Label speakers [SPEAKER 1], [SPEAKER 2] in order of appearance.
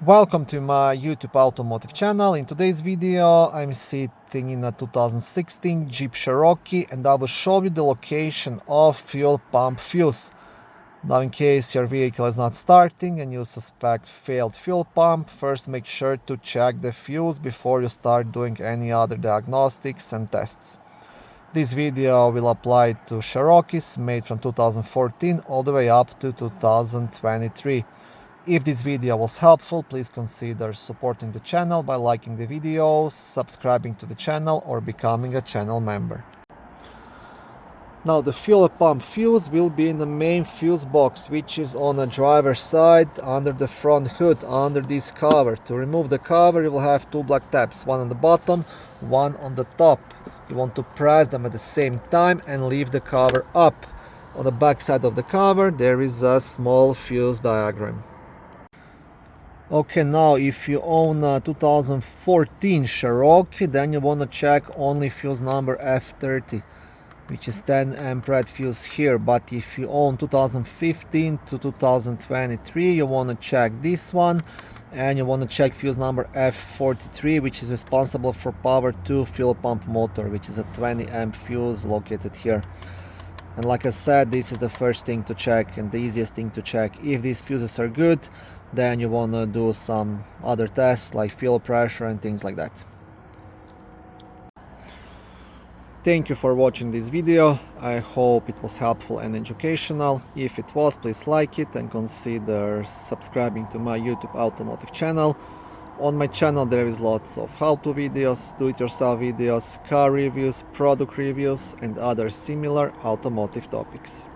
[SPEAKER 1] Welcome to my YouTube automotive channel. In today's video I'm sitting in a 2016 Jeep Cherokee and I will show you the location of fuel pump fuse. Now, in case your vehicle is not starting and you suspect failed fuel pump, first make sure to check the fuse before you start doing any other diagnostics and tests. This video will apply to Cherokees made from 2014 all the way up to 2023. If this video was helpful, please consider supporting the channel by liking the video, subscribing to the channel, or becoming a channel member. Now, the fuel pump fuse will be in the main fuse box, which is on the driver's side under the front hood, under this cover. To remove the cover, you will have two black tabs, one on the bottom, one on the top. You want to press them at the same time and leave the cover up. On the back side of the cover, there is a small fuse diagram. Okay, now if you own a 2014 Cherokee, then you want to check only fuse number F30, which is 10 amperage fuse here. But if you own 2015 to 2023, you want to check this one, and you want to check fuse number F43, which is responsible for power to fuel pump motor, which is a 20 amp fuse located here. And like I said, this is the first thing to check and the easiest thing to check. If these fuses are good, then you want to do some other tests like fuel pressure and things like that. Thank you for watching this video. I hope it was helpful and educational. If it was, please like it and consider subscribing to my YouTube automotive channel. On my channel there is lots of how-to videos, do-it-yourself videos, car reviews, product reviews and other similar automotive topics.